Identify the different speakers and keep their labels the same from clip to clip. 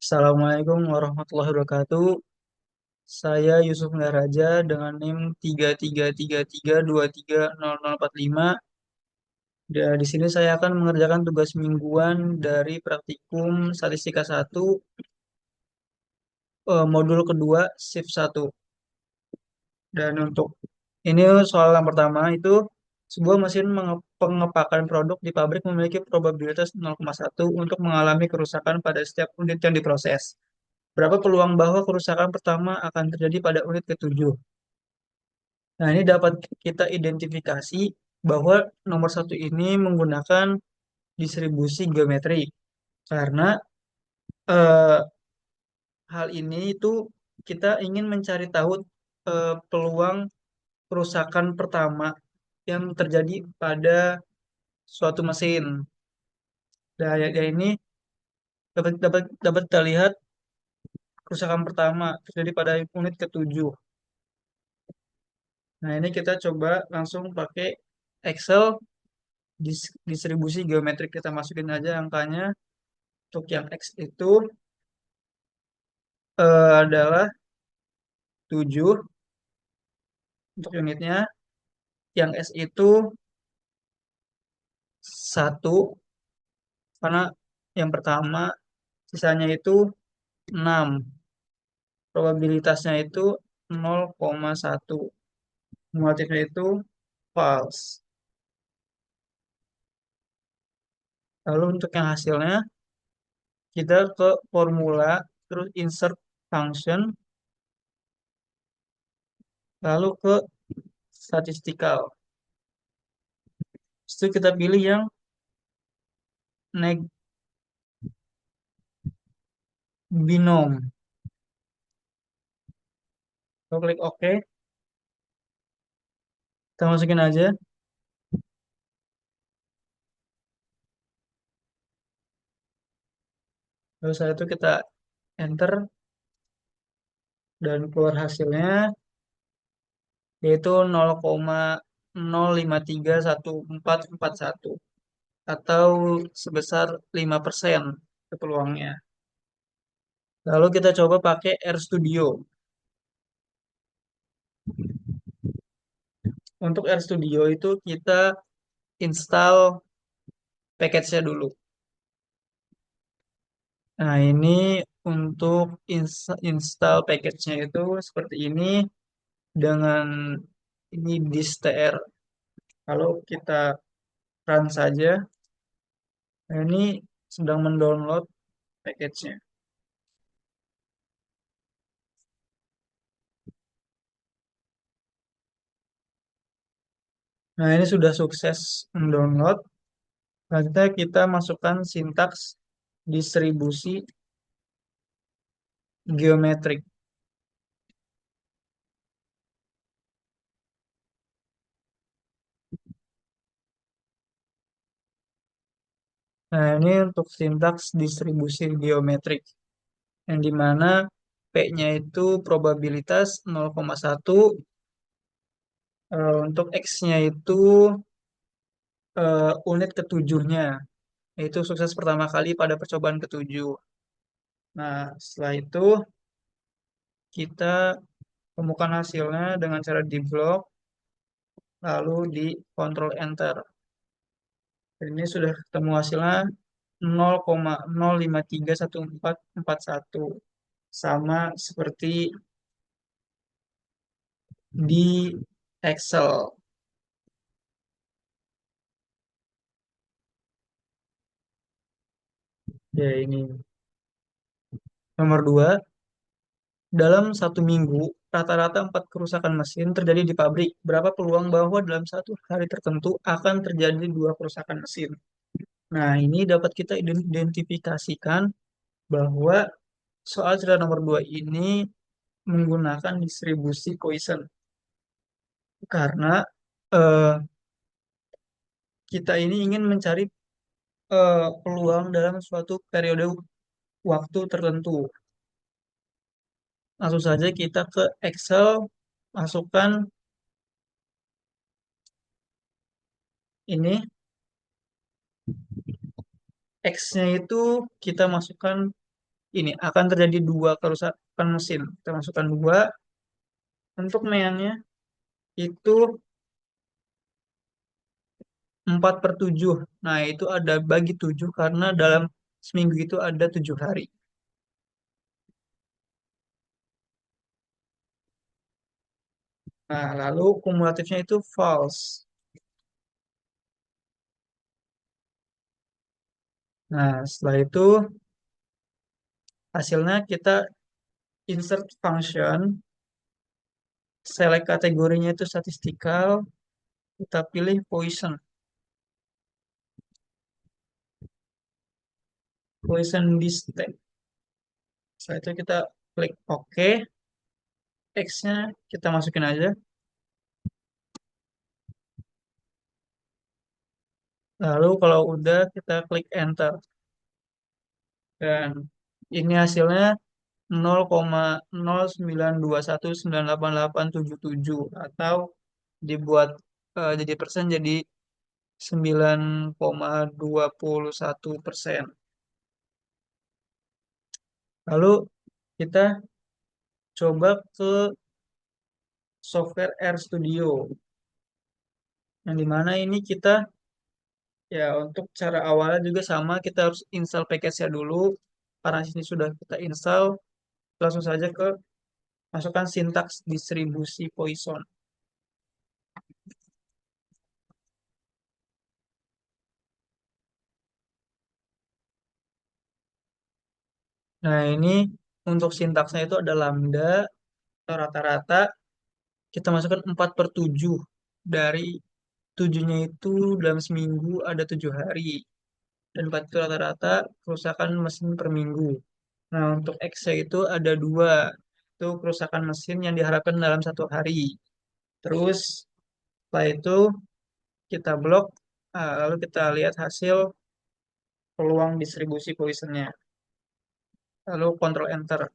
Speaker 1: Assalamualaikum warahmatullahi wabarakatuh. Saya Yusuf Naraja dengan NIM 3333230045. Di sini saya akan mengerjakan tugas mingguan dari praktikum Statistika 1, modul kedua, shift 1. Dan untuk ini soal yang pertama itu sebuah mesin pengepakan produk di pabrik memiliki probabilitas 0,1 untuk mengalami kerusakan pada setiap unit yang diproses. Berapa peluang bahwa kerusakan pertama akan terjadi pada unit ketujuh? Nah, ini dapat kita identifikasi bahwa nomor satu ini menggunakan distribusi geometri. Karena eh, hal ini itu kita ingin mencari tahu peluang kerusakan pertama yang terjadi pada suatu mesin. Nah, ya ini dapat dapat dapat kita lihat kerusakan pertama terjadi pada unit ketujuh. Nah, ini kita coba langsung pakai Excel distribusi geometrik, kita masukin aja angkanya. Untuk yang X itu adalah 7 untuk unitnya, yang S itu 1 karena yang pertama, sisanya itu 6. Probabilitasnya itu 0,1. Motifnya itu false. Lalu untuk yang hasilnya, kita ke formula, terus insert function, lalu ke statistical. Setelah kita pilih yang neg binom. Kita klik OK, kita masukin aja. Lalu setelah itu kita enter dan keluar hasilnya yaitu 0,053141 atau sebesar 5% peluangnya. Lalu kita coba pakai RStudio. Untuk RStudio itu kita install package-nya dulu. Nah, ini untuk install package-nya itu seperti ini dengan ini distr. Kalau kita run saja, nah ini sedang mendownload package-nya. Nah, ini sudah sukses mendownload. Selanjutnya kita masukkan sintaks distribusi geometrik. Nah, ini untuk sintaks distribusi geometrik, yang dimana P-nya itu probabilitas 0,1, untuk X-nya itu unit ketujuhnya, yaitu sukses pertama kali pada percobaan ketujuh. Nah, setelah itu kita temukan hasilnya dengan cara di blok, lalu di Ctrl Enter. Dan ini sudah ketemu hasilnya 0,0531441, sama seperti di Excel. Ya, ini nomor 2. Dalam satu minggu, rata-rata 4 kerusakan mesin terjadi di pabrik. Berapa peluang bahwa dalam satu hari tertentu akan terjadi 2 kerusakan mesin? Nah, ini dapat kita identifikasikan bahwa soal cerita nomor 2 ini menggunakan distribusi Poisson. Karena eh, kita ini ingin mencari peluang dalam suatu periode waktu tertentu. Langsung saja kita ke Excel, masukkan ini, X-nya itu kita masukkan ini akan terjadi dua kerusakan mesin. Kita masukkan dua. Untuk meannya itu 4/7. Nah, itu ada bagi 7 karena dalam seminggu itu ada 7 hari. Nah, lalu kumulatifnya itu false. Nah, setelah itu hasilnya kita insert function, select kategorinya itu statistikal, kita pilih Poisson. Poisson distance. Setelah itu kita klik OK. X-nya kita masukin aja. Lalu kalau udah kita klik enter. Dan ini hasilnya 0,092198877 atau dibuat jadi persen jadi 9,21%. Lalu kita coba ke software RStudio, yang dimana ini kita ya untuk cara awalnya juga sama, kita harus install package-nya dulu. Karena sini sudah kita install, langsung saja ke masukkan sintaks distribusi Poisson. Nah, ini untuk sintaksnya itu ada lambda atau rata-rata. Kita masukkan 4/7. Dari 7-nya itu dalam seminggu ada 7 hari. Dan 4 itu rata-rata kerusakan mesin per minggu. Nah, untuk X itu ada dua. Itu kerusakan mesin yang diharapkan dalam 1 hari. Terus setelah itu kita blok, lalu kita lihat hasil peluang distribusi poisonnya. Lalu Ctrl Enter.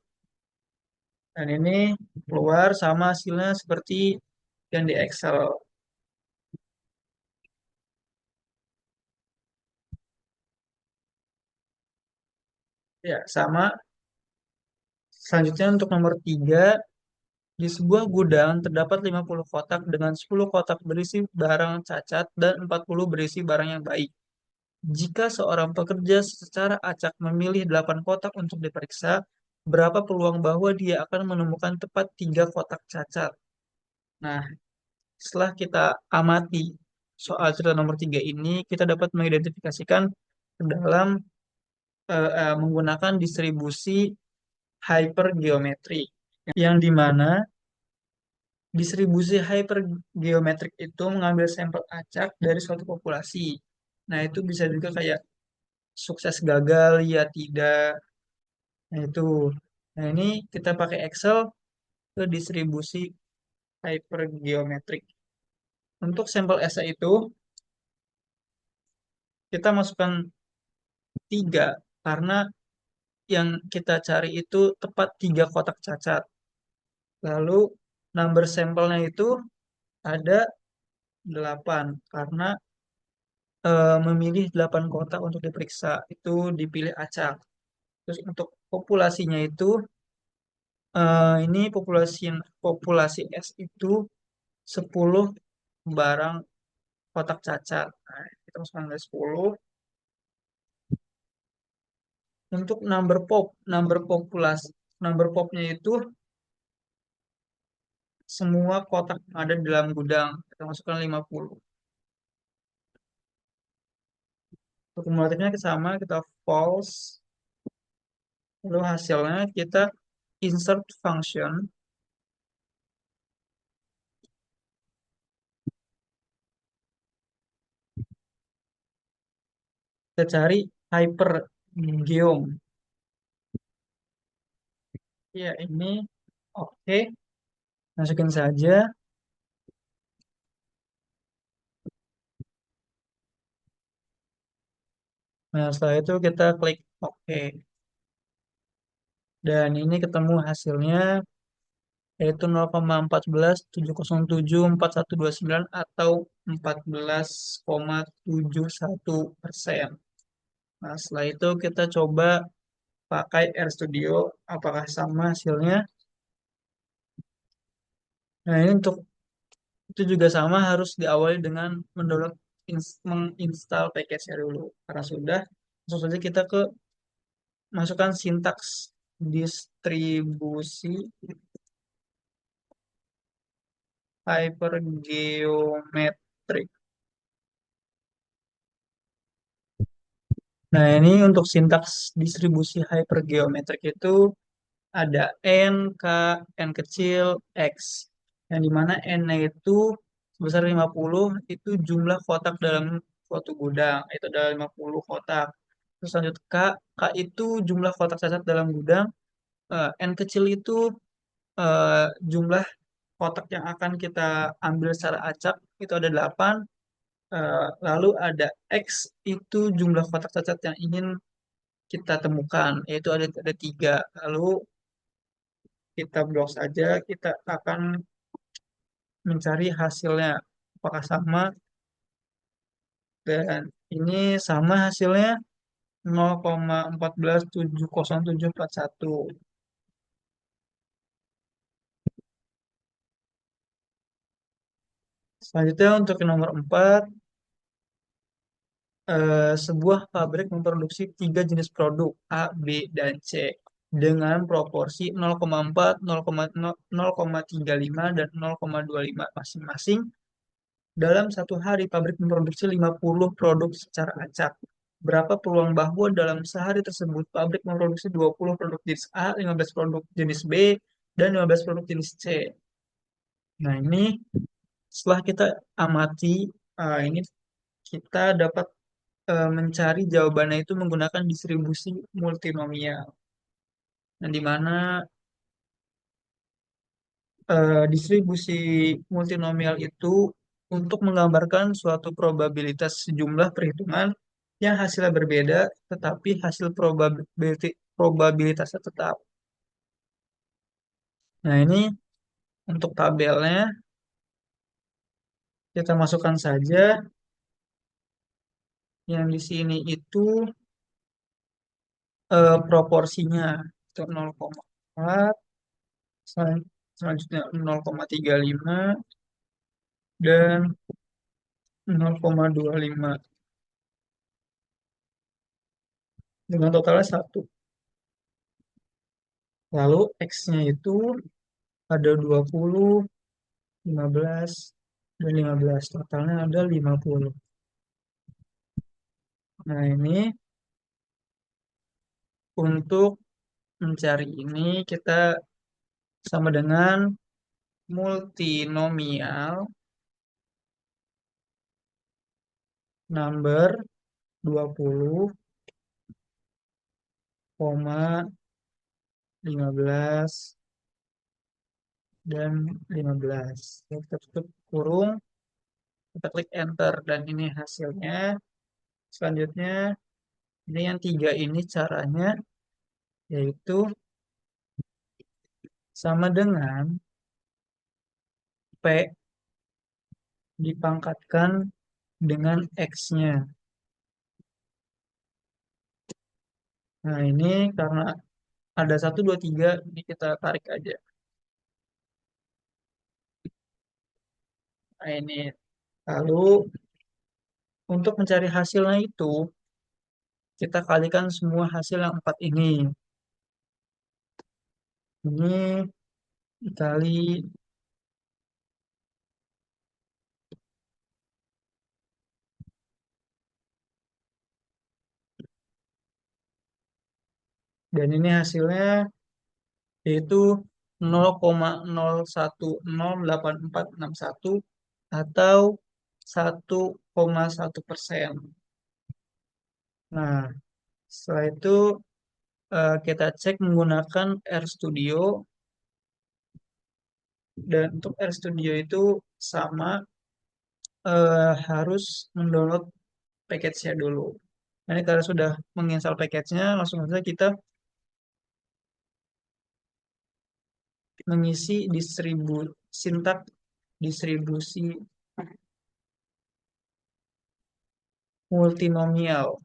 Speaker 1: Dan ini keluar sama hasilnya seperti yang di Excel. Ya, sama. Selanjutnya untuk nomor 3, di sebuah gudang terdapat 50 kotak dengan 10 kotak berisi barang cacat dan 40 berisi barang yang baik. Jika seorang pekerja secara acak memilih 8 kotak untuk diperiksa, berapa peluang bahwa dia akan menemukan tepat 3 kotak cacat? Nah, setelah kita amati soal cerita nomor 3 ini, kita dapat mengidentifikasikan ke dalam menggunakan distribusi hypergeometri, yang dimana distribusi hypergeometrik itu mengambil sampel acak dari suatu populasi. Nah, itu bisa juga kayak sukses gagal, ya tidak. Nah, itu. Nah, ini kita pakai Excel ke distribusi hypergeometrik. Untuk sampel S itu, kita masukkan 3, karena yang kita cari itu tepat 3 kotak cacat. Lalu, number sampelnya itu ada 8, karena memilih 8 kotak untuk diperiksa. Itu dipilih acak. Terus untuk populasinya itu, ini populasi S itu 10 barang kotak cacat. Nah, kita masukkan dari 10. Untuk number popnya itu semua kotak yang ada di dalam gudang. Kita masukkan 50. Untuk kumulatifnya sama, kita false. Lalu hasilnya kita insert function. Kita cari hypergeom. Ya, ini oke. Masukin saja. Nah, setelah itu kita klik OK. Dan ini ketemu hasilnya yaitu 0,147074129 atau 14,71%. Nah, setelah itu kita coba pakai RStudio, apakah sama hasilnya? Nah, ini untuk itu juga sama harus diawali dengan mendownload menginstal package-nya dulu. Karena sudah, langsung saja kita ke masukkan sintaks distribusi hypergeometric. Nah, ini untuk sintaks distribusi hypergeometric itu ada N, K, N kecil, X. Yang dimana N-nya itu sebesar 50 itu jumlah kotak dalam suatu gudang. Itu ada 50 kotak. Terus lanjut K, K itu jumlah kotak cacat dalam gudang. N kecil itu jumlah kotak yang akan kita ambil secara acak. Itu ada 8. Lalu ada X itu jumlah kotak cacat yang ingin kita temukan. Yaitu ada 3. Lalu kita blok saja, kita akan mencari hasilnya apakah sama, dan ini sama hasilnya 0,1470741. Selanjutnya untuk yang nomor 4, sebuah pabrik memproduksi 3 jenis produk A, B, dan C dengan proporsi 0,4, 0,35, dan 0,25 masing-masing. Dalam satu hari, pabrik memproduksi 50 produk secara acak. Berapa peluang bahwa dalam sehari tersebut pabrik memproduksi 20 produk jenis A, 15 produk jenis B, dan 15 produk jenis C. Nah, ini setelah kita amati, ini kita dapat mencari jawabannya itu menggunakan distribusi multinomial. Yang dimana distribusi multinomial itu untuk menggambarkan suatu probabilitas sejumlah perhitungan yang hasilnya berbeda, tetapi hasil probabilitasnya tetap. Nah, ini untuk tabelnya kita masukkan saja. Yang di sini itu proporsinya itu 0,4, selanjutnya 0,35, dan 0,25. Dengan totalnya 1. Lalu X-nya itu ada 20, 15, dan 15. Totalnya ada 50. Nah, ini untuk mencari ini kita sama dengan multinomial number 20, 15, dan 15. Kita tutup kurung, kita klik enter, dan ini hasilnya. Selanjutnya, ini yang 3 ini caranya, yaitu sama dengan P dipangkatkan dengan X-nya. Nah, ini karena ada 1, 2, 3, ini kita tarik aja. Nah, ini. Lalu, untuk mencari hasilnya itu, kita kalikan semua hasil yang 4 ini. Ini dikali, dan ini hasilnya yaitu 0,0108461 atau 1,1%. Nah, setelah itu kita cek menggunakan RStudio, dan untuk RStudio itu sama, harus mendownload package-nya dulu. Nah, ini karena sudah menginstal package-nya, langsung saja kita mengisi sintak distribusi multinomial.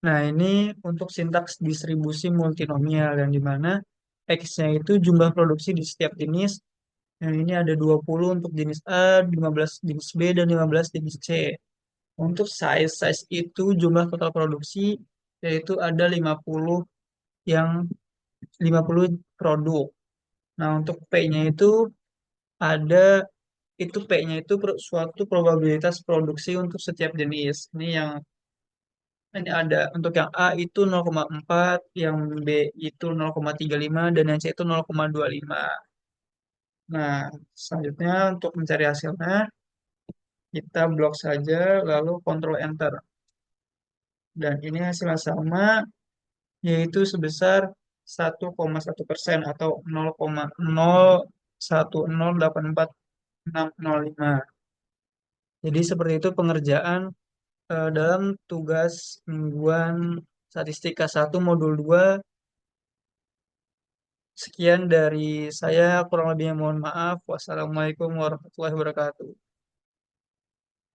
Speaker 1: Nah, ini untuk sintaks distribusi multinomial yang dimana X-nya itu jumlah produksi di setiap jenis. Yang ini ada 20 untuk jenis A, 15 jenis B, dan 15 jenis C. Untuk size itu jumlah total produksi yaitu ada 50 yang 50 produk. Nah, untuk P-nya itu ada P-nya itu suatu probabilitas produksi untuk setiap jenis. Ini ada untuk yang A itu 0,4, yang B itu 0,35, dan yang C itu 0,25. Nah, selanjutnya untuk mencari hasilnya, kita blok saja, lalu Ctrl Enter. Dan ini hasilnya sama, yaitu sebesar 1,1% atau 0,01084605. Jadi seperti itu pengerjaan dalam tugas mingguan Statistika 1 Modul 2. Sekian dari saya, kurang lebihnya mohon maaf. Wassalamualaikum warahmatullahi wabarakatuh.